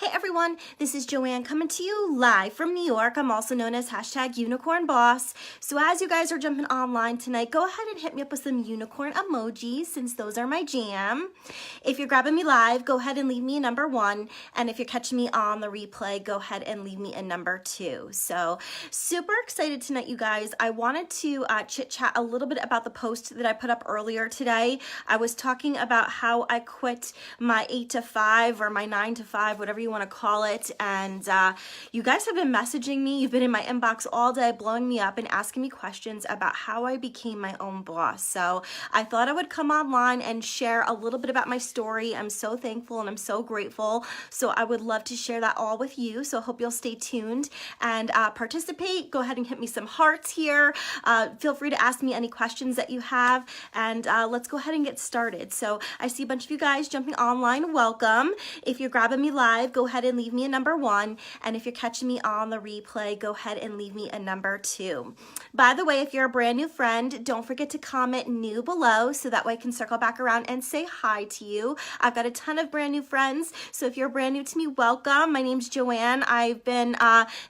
Hey everyone, this is Joanne coming to you live from New York. I'm also known as #UnicornBoss. So as you guys are jumping online tonight, go ahead and hit me up with some unicorn emojis since those are my jam. If you're grabbing me live, go ahead and leave me a number 1. And if you're catching me on the replay, go ahead and leave me a number 2. So super excited tonight, you guys. I wanted to chit chat a little bit about the post that I put up earlier today. I was talking about how I quit my 8 to 5 or my 9 to 5, whatever you want to call it, and you guys have been messaging me. You've been in my inbox all day blowing me up and asking me questions about how I became my own boss. So I thought I would come online and share a little bit about my story. I'm so thankful and I'm so grateful, so I would love to share that all with you. So I hope you'll stay tuned and participate. Go ahead and hit me some hearts here. Feel free to ask me any questions that you have, and let's go ahead and get started. So I see a bunch of you guys jumping online. Welcome. If you're grabbing me live, go ahead and leave me a number 1. And if you're catching me on the replay, go ahead and leave me a number 2. By the way, if you're a brand new friend, don't forget to comment new below so that way I can circle back around and say hi to you. I've got a ton of brand new friends, so if you're brand new to me, welcome. My name's Joanne. I've been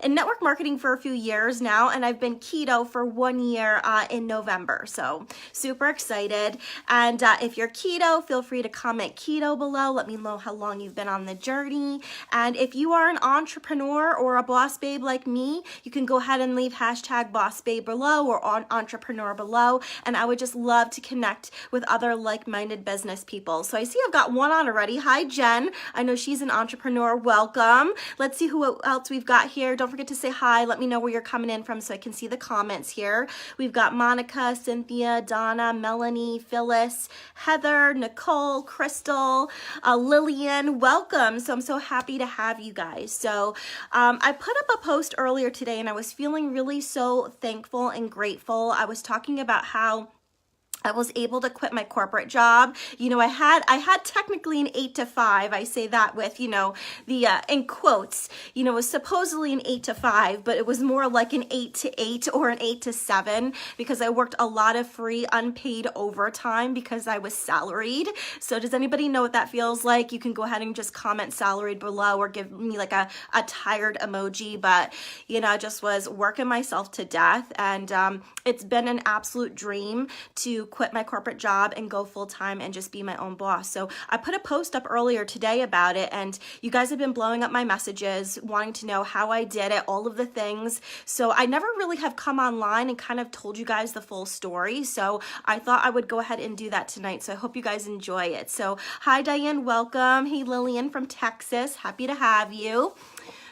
in network marketing for a few years now, and I've been keto for 1 year in November, so super excited. And if you're keto, feel free to comment keto below. Let me know how long you've been on the journey. And if you are an entrepreneur or a boss babe like me, you can go ahead and leave #bossbabe below or on entrepreneur below. And I would just love to connect with other like-minded business people. So I see I've got one on already. Hi, Jen. I know she's an entrepreneur. Welcome. Let's see who else we've got here. Don't forget to say hi. Let me know where you're coming in from so I can see the comments here. We've got Monica, Cynthia, Donna, Melanie, Phyllis, Heather, Nicole, Crystal, Lillian. Welcome. So I'm so happy to have you guys. So I put up a post earlier today and I was feeling really so thankful and grateful. I was talking about how I was able to quit my corporate job. You know, I had technically an 8 to 5. I say that with, you know, the in quotes, you know, it was supposedly an 8 to 5, but it was more like an 8 to 8 or an 8 to 7 because I worked a lot of free unpaid overtime because I was salaried. So does anybody know what that feels like? You can go ahead and just comment salaried below or give me like a tired emoji, but you know, I just was working myself to death, and it's been an absolute dream to quit my corporate job and go full-time and just be my own boss. So I put a post up earlier today about it, and you guys have been blowing up my messages, wanting to know how I did it, all of the things. So I never really have come online and kind of told you guys the full story. So I thought I would go ahead and do that tonight. So I hope you guys enjoy it. So hi, Diane, welcome. Hey, Lillian from Texas, happy to have you.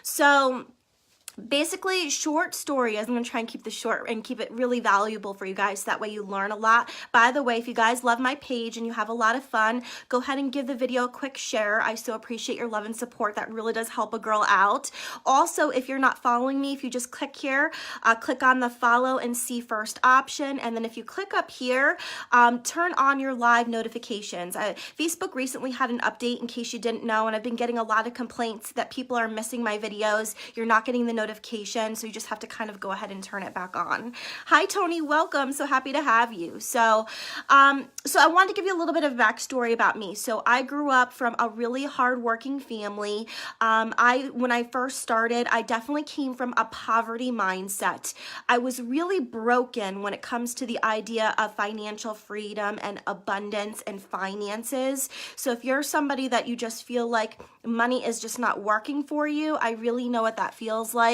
So basically, short story, as I'm going to try and keep this short and keep it really valuable for you guys, so that way you learn a lot. By the way, if you guys love my page and you have a lot of fun, go ahead and give the video a quick share. I so appreciate your love and support. That really does help a girl out. Also, if you're not following me, if you just click here, click on the follow and see first option, and then if you click up here, turn on your live notifications. Facebook recently had an update, in case you didn't know, and I've been getting a lot of complaints that people are missing my videos. You're not getting the notification, so you just have to kind of go ahead and turn it back on. Hi, Tony, welcome. So happy to have you. So I wanted to give you a little bit of backstory about me. So I grew up from a really hardworking family. When I first started, I definitely came from a poverty mindset. I was really broken when it comes to the idea of financial freedom and abundance and finances. So if you're somebody that you just feel like money is just not working for you, I really know what that feels like.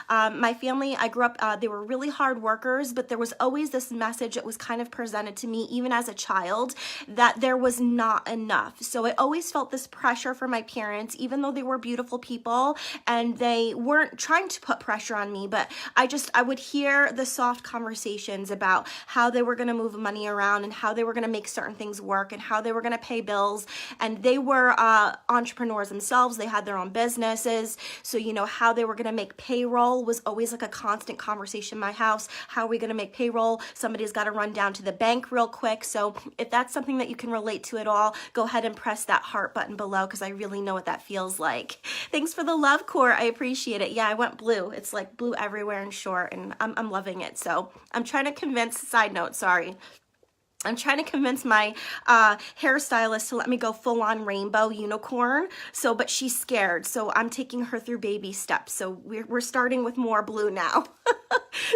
My family, I grew up, they were really hard workers, but there was always this message that was kind of presented to me, even as a child, that there was not enough. So I always felt this pressure from my parents, even though they were beautiful people and they weren't trying to put pressure on me, but I would hear the soft conversations about how they were going to move money around and how they were going to make certain things work and how they were going to pay bills. And they were entrepreneurs themselves. They had their own businesses. So, you know, how they were going to make payroll was always like a constant conversation in my house. How are we going to make payroll? Somebody's got to run down to the bank real quick. So if that's something that you can relate to at all, go ahead and press that heart button below, because I really know what that feels like. Thanks for the love, Core. I appreciate it. Yeah, I went blue. It's like blue everywhere in short, and I'm loving it. So I'm trying to convince, side note, sorry. I'm trying to convince my hairstylist to let me go full on rainbow unicorn. So, but she's scared. So I'm taking her through baby steps. So we're starting with more blue now.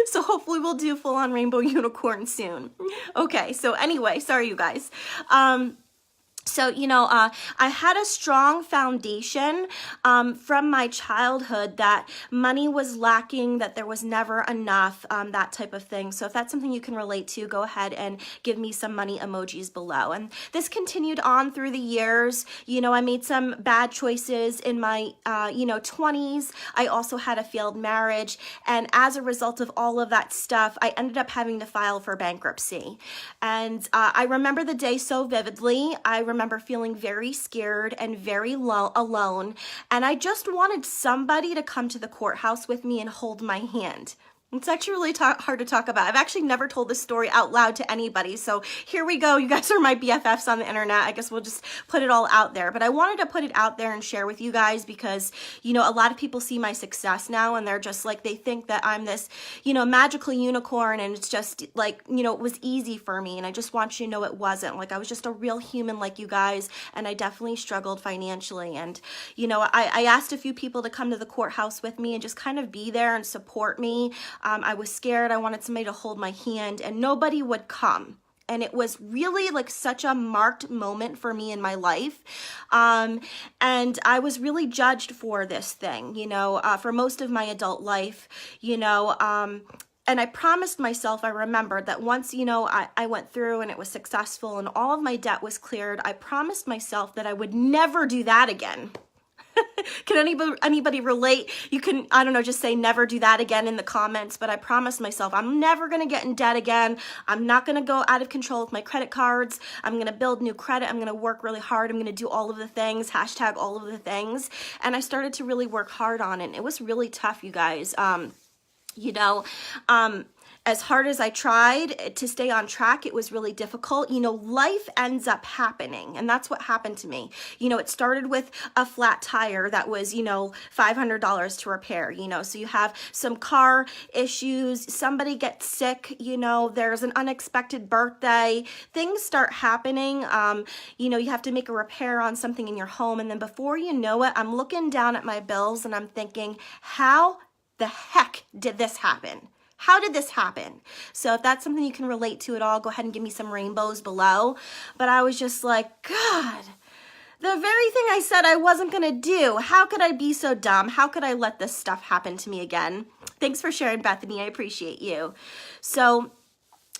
So hopefully we'll do full on rainbow unicorn soon. Okay. So anyway, sorry you guys. So, I had a strong foundation from my childhood that money was lacking, that there was never enough, that type of thing. So if that's something you can relate to, go ahead and give me some money emojis below. And this continued on through the years. I made some bad choices in my, 20s. I also had a failed marriage. And as a result of all of that stuff, I ended up having to file for bankruptcy. And I remember the day so vividly. I remember feeling very scared and very alone, and I just wanted somebody to come to the courthouse with me and hold my hand. It's actually really hard to talk about. I've actually never told this story out loud to anybody, so here we go. You guys are my BFFs on the internet. I guess we'll just put it all out there. But I wanted to put it out there and share with you guys because, a lot of people see my success now and they're just like, they think that I'm this, magical unicorn, and it's just like, it was easy for me. And I just want you to know it wasn't. Like, I was just a real human like you guys, and I definitely struggled financially. And, I asked a few people to come to the courthouse with me and just kind of be there and support me. I was scared. I wanted somebody to hold my hand, and nobody would come. And it was really like such a marked moment for me in my life. And I was really judged for this thing, for most of my adult life, and I promised myself, I remembered that once, I went through and it was successful and all of my debt was cleared, I promised myself that I would never do that again. Can anybody relate? You can, I don't know, just say never do that again in the comments, but I promised myself I'm never going to get in debt again. I'm not going to go out of control with my credit cards. I'm going to build new credit. I'm going to work really hard. I'm going to do all of the things, hashtag all of the things. And I started to really work hard on it. It was really tough, you guys. As hard as I tried to stay on track, it was really difficult. Life ends up happening, and that's what happened to me. It started with a flat tire that was, $500 to repair, so you have some car issues, somebody gets sick, there's an unexpected birthday, things start happening, you have to make a repair on something in your home, and then before you know it, I'm looking down at my bills and I'm thinking, how the heck did this happen? How did this happen? So if that's something you can relate to at all, go ahead and give me some rainbows below. But I was just like, God, the very thing I said I wasn't going to do. How could I be so dumb? How could I let this stuff happen to me again? Thanks for sharing, Bethany. I appreciate you. So,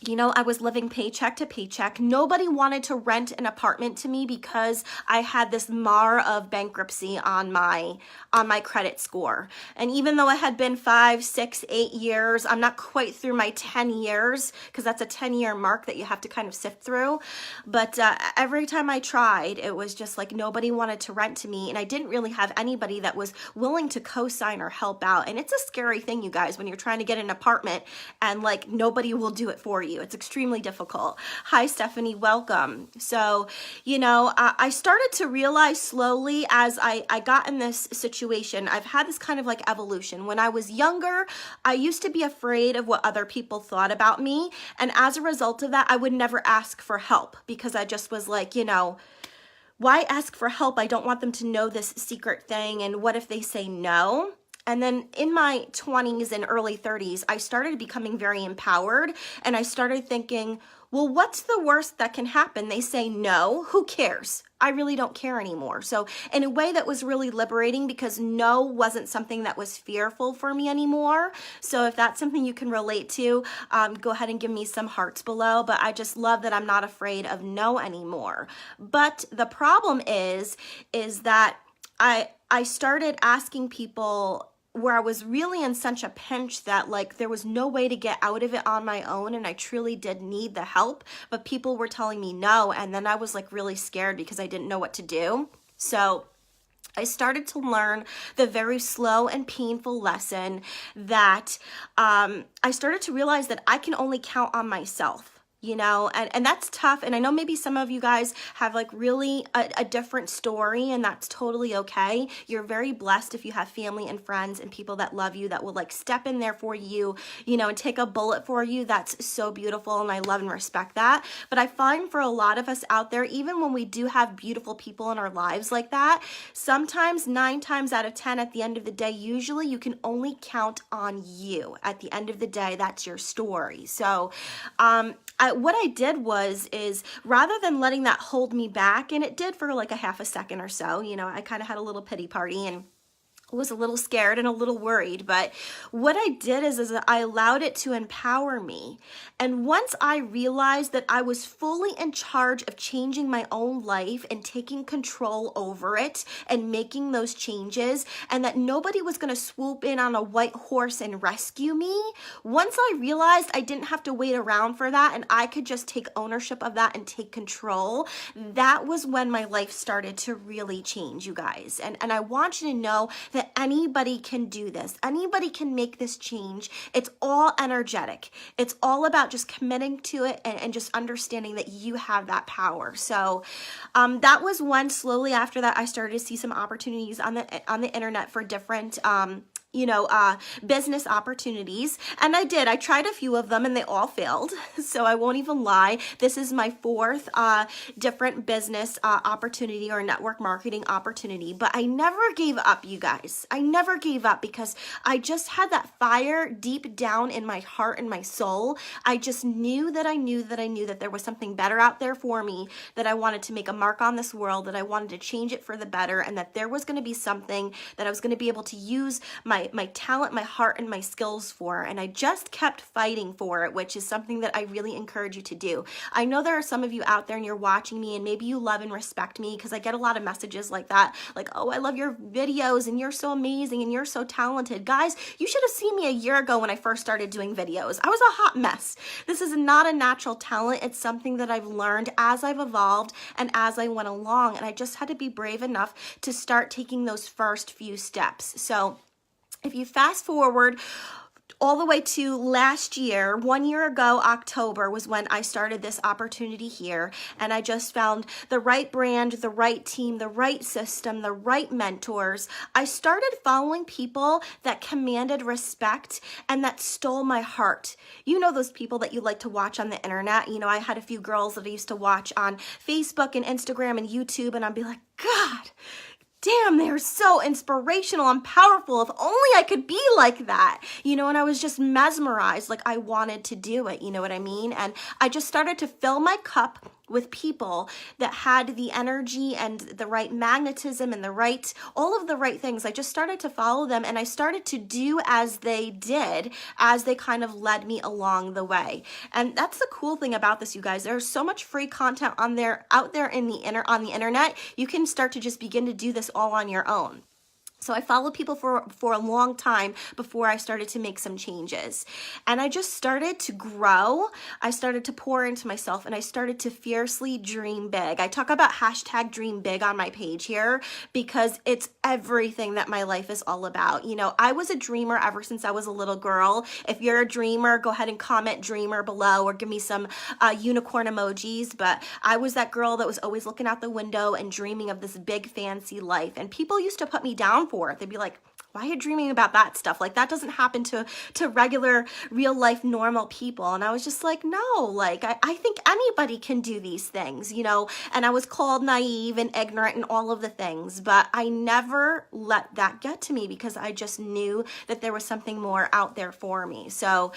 I was living paycheck to paycheck. Nobody wanted to rent an apartment to me because I had this mar of bankruptcy on my credit score. And even though it had been 5, 6, 8 years, I'm not quite through my 10 years because that's a 10-year mark that you have to kind of sift through. But every time I tried, it was just like nobody wanted to rent to me. And I didn't really have anybody that was willing to co-sign or help out. And it's a scary thing, you guys, when you're trying to get an apartment and like nobody will do it for you. It's extremely difficult. Hi, Stephanie. Welcome. So, I started to realize slowly as I got in this situation, I've had this kind of like evolution. When I was younger, I used to be afraid of what other people thought about me. And as a result of that, I would never ask for help because I just was like, why ask for help? I don't want them to know this secret thing. And what if they say no? And then in my 20s and early 30s, I started becoming very empowered and I started thinking, well, what's the worst that can happen? They say no, who cares? I really don't care anymore. So in a way that was really liberating because no wasn't something that was fearful for me anymore. So if that's something you can relate to, go ahead and give me some hearts below. But I just love that I'm not afraid of no anymore. But the problem is that I started asking people where I was really in such a pinch that like there was no way to get out of it on my own and I truly did need the help, but people were telling me no, and then I was like really scared because I didn't know what to do. So I started to learn the very slow and painful lesson that I started to realize that I can only count on myself. and that's tough. And I know maybe some of you guys have like really a different story, and that's totally okay. You're very blessed if you have family and friends and people that love you that will like step in there for you, and take a bullet for you. That's so beautiful, and I love and respect that. But I find for a lot of us out there, even when we do have beautiful people in our lives like that, sometimes 9 times out of 10 at the end of the day, usually you can only count on you. At the end of the day, that's your story. So what I did is rather than letting that hold me back, and it did for like a half a second or so, I kind of had a little pity party and was a little scared and a little worried, but what I did is I allowed it to empower me. And once I realized that I was fully in charge of changing my own life and taking control over it and making those changes, and that nobody was going to swoop in on a white horse and rescue me, once I realized I didn't have to wait around for that and I could just take ownership of that and take control, that was when my life started to really change, you guys. And I want you to know that anybody can do this. Anybody can make this change. It's all energetic. It's all about just committing to it and just understanding that you have that power. So that was when slowly after that I started to see some opportunities on the internet for different business opportunities. And I tried a few of them and they all failed. So I won't even lie. This is my 4th different business opportunity or network marketing opportunity. But I never gave up, you guys. I never gave up because I just had that fire deep down in my heart and my soul. I just knew that I knew that there was something better out there for me, that I wanted to make a mark on this world, that I wanted to change it for the better, and that there was going to be something that I was going to be able to use my talent, my heart, and my skills for. And I just kept fighting for it, which is something that I really encourage you to do. I know there are some of you out there and you're watching me and maybe you love and respect me, because I get a lot of messages like that, like, oh, I love your videos and you're so amazing and you're so talented. Guys, you should have seen me a year ago when I first started doing videos. I was a hot mess. This is not a natural talent. It's something that I've learned as I've evolved and as I went along. And I just had to be brave enough to start taking those first few steps. So if you fast forward all the way to last year, 1 year ago, October was when I started this opportunity here, and I just found the right brand, the right team, the right system, the right mentors. I started following people that commanded respect and that stole my heart. You know those people that you like to watch on the internet. I had a few girls that I used to watch on Facebook and Instagram and YouTube, and I'd be like, God, damn, they're so inspirational and powerful. If only I could be like that, and I was just mesmerized, like I wanted to do it, you know what I mean? And I just started to fill my cup with people that had the energy and the right magnetism and all of the right things. I just started to follow them, and I started to do as they did, as they kind of led me along the way. And that's the cool thing about this, you guys. There's so much free content out there on the internet. You can start to just begin to do this all on your own. So I followed people for a long time before I started to make some changes. And I just started to grow. I started to pour into myself, and I started to fiercely dream big. I talk about #dream big on my page here because it's everything that my life is all about. I was a dreamer ever since I was a little girl. If you're a dreamer, go ahead and comment dreamer below or give me some unicorn emojis. But I was that girl that was always looking out the window and dreaming of this big fancy life. And people used to put me down for it. They'd be like, why are you dreaming about that stuff? Like, that doesn't happen to regular, real life, normal people. And I was just like, no, like, I think anybody can do these things, and I was called naive and ignorant and all of the things, but I never let that get to me because I just knew that there was something more out there for me. So,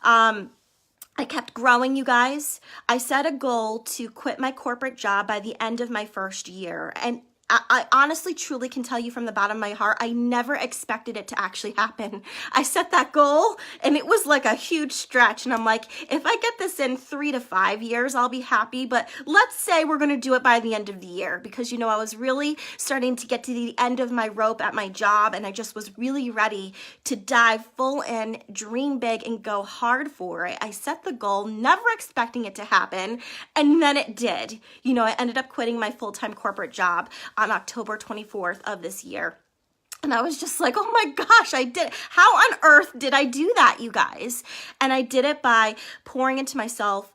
I kept growing, you guys. I set a goal to quit my corporate job by the end of my first year. And I honestly, truly can tell you from the bottom of my heart, I never expected it to actually happen. I set that goal and it was like a huge stretch. And I'm like, if I get this in 3 to 5 years, I'll be happy. But let's say we're going to do it by the end of the year because, I was really starting to get to the end of my rope at my job. And I just was really ready to dive full in, dream big, and go hard for it. I set the goal, never expecting it to happen. And then it did. I ended up quitting my full-time corporate job on October 24th of this year. And I was just like, oh my gosh, I did. How on earth did I do that, you guys? And I did it by pouring into myself,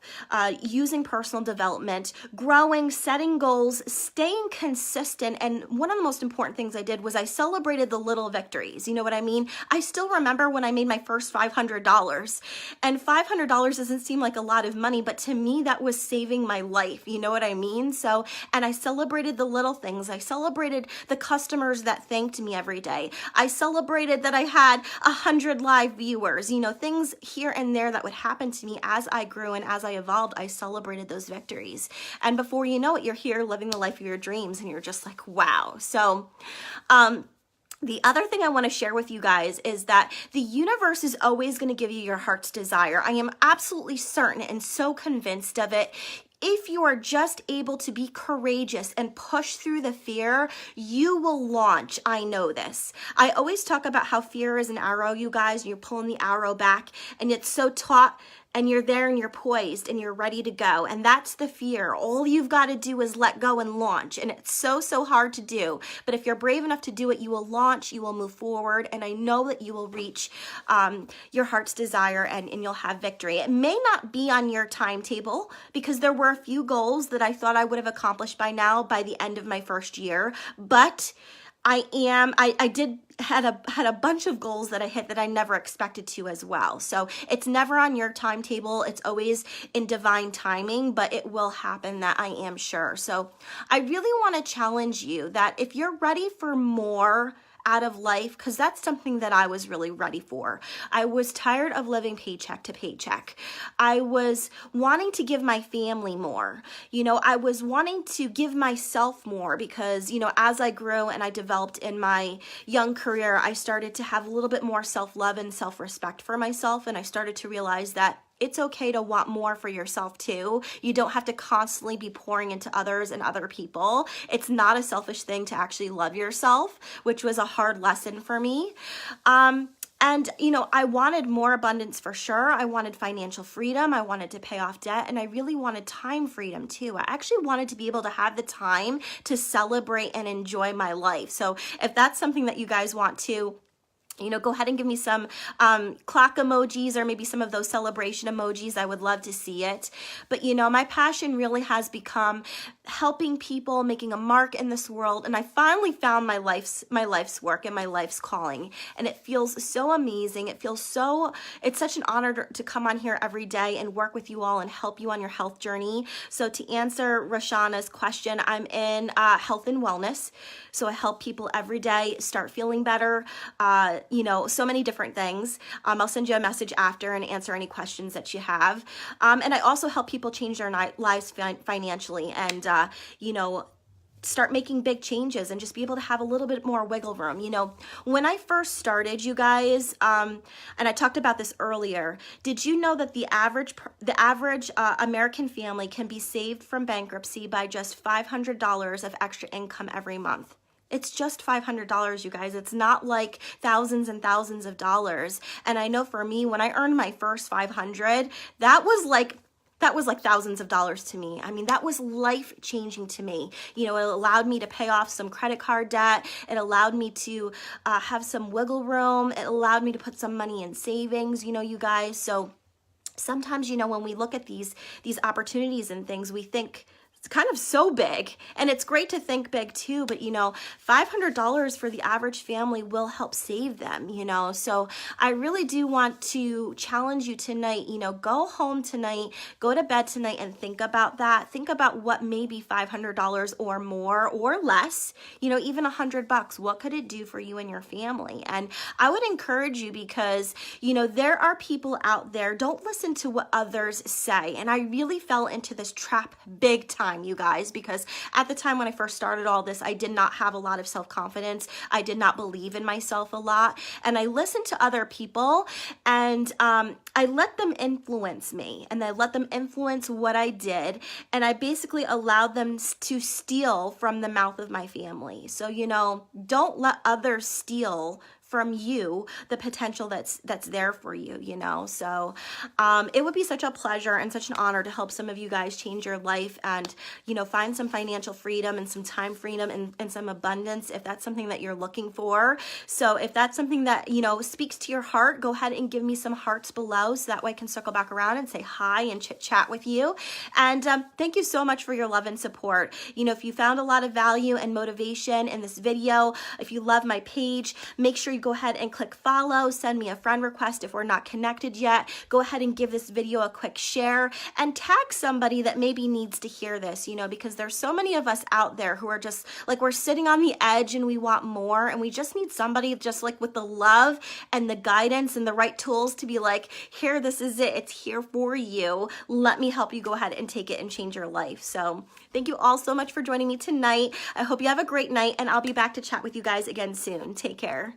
using personal development, growing, setting goals, staying consistent. And one of the most important things I did was I celebrated the little victories. You know what I mean? I still remember when I made my first $500. And $500 doesn't seem like a lot of money, but to me, that was saving my life. You know what I mean? So, and I celebrated the little things. I celebrated the customers that thanked me every day. I celebrated that I had 100 live viewers, you know, things here and there that would happen to me as I grew and as I evolved. I celebrated those victories. And before you know it, you're here living the life of your dreams and you're just like, wow. So, the other thing I want to share with you guys is that the universe is always going to give you your heart's desire. I am absolutely certain and so convinced of it. If you are just able to be courageous and push through the fear, you will launch. I know this. I always talk about how fear is an arrow, you guys. You're pulling the arrow back and it's so taut and you're there and you're poised and you're ready to go. And that's the fear. All you've got to do is let go and launch. And it's so, so hard to do. But if you're brave enough to do it, you will launch, you will move forward. And I know that you will reach your heart's desire and you'll have victory. It may not be on your timetable because there were a few goals that I thought I would have accomplished by now by the end of my first year. But I did had a bunch of goals that I hit that I never expected to as well. So it's never on your timetable. It's always in divine timing, but it will happen, that I am sure. So I really want to challenge you that if you're ready for more out of life, because that's something that I was really ready for. I was tired of living paycheck to paycheck. I was wanting to give my family more. You know, I was wanting to give myself more because, you know, as I grew and I developed in my young career, I started to have a little bit more self-love and self-respect for myself. And I started to realize that it's okay to want more for yourself too. You don't have to constantly be pouring into others and other people. It's not a selfish thing to actually love yourself, which was a hard lesson for me. And, you know, I wanted more abundance for sure. I wanted financial freedom. I wanted to pay off debt. And I really wanted time freedom too. I actually wanted to be able to have the time to celebrate and enjoy my life. So if that's something that you guys want to, you know, go ahead and give me some clock emojis or maybe some of those celebration emojis. I would love to see it. But, you know, my passion really has become helping people, making a mark in this world. And I finally found my life's work and my life's calling. And it feels so amazing. It's such an honor to come on here every day and work with you all and help you on your health journey. So to answer Rashana's question, I'm in health and wellness. So I help people every day start feeling better, you know, so many different things. I'll send you a message after and answer any questions that you have. And I also help people change their lives financially and, you know, start making big changes and just be able to have a little bit more wiggle room. You know, when I first started, you guys, and I talked about this earlier, did you know that the average American family can be saved from bankruptcy by just $500 of extra income every month? It's just $500, you guys. It's not like thousands and thousands of dollars. And I know for me, when I earned my first $500, that was like thousands of dollars to me. I mean, that was life-changing to me. You know, it allowed me to pay off some credit card debt. It allowed me to have some wiggle room. It allowed me to put some money in savings, you know, you guys. So sometimes, you know, when we look at these opportunities and things, we think it's kind of so big, and it's great to think big too, but you know, $500 for the average family will help save them, you know. So I really do want to challenge you tonight, you know, go home tonight, go to bed tonight and think about that. Think about what maybe $500 or more or less, you know, even $100, what could it do for you and your family? And I would encourage you because, you know, there are people out there, don't listen to what others say. And I really fell into this trap big time, you guys, because at the time when I first started all this, I did not have a lot of self-confidence. I did not believe in myself a lot. And I listened to other people and I let them influence me and I let them influence what I did. And I basically allowed them to steal from the mouth of my family. So, you know, don't let others steal from you the potential that's there for you, you know. So it would be such a pleasure and such an honor to help some of you guys change your life and, you know, find some financial freedom and some time freedom and some abundance if that's something that you're looking for. So if that's something that, you know, speaks to your heart, go ahead and give me some hearts below so that way I can circle back around and say hi and chit chat with you. And thank you so much for your love and support. You know, if you found a lot of value and motivation in this video, if you love my page, make sure you go ahead and click follow, send me a friend request if we're not connected yet. Go ahead and give this video a quick share and tag somebody that maybe needs to hear this, you know, because there's so many of us out there who are just like, we're sitting on the edge and we want more, and we just need somebody just like with the love and the guidance and the right tools to be like, here, this is it. It's here for you. Let me help you go ahead and take it and change your life. So thank you all so much for joining me tonight. I hope you have a great night, and I'll be back to chat with you guys again soon. Take care.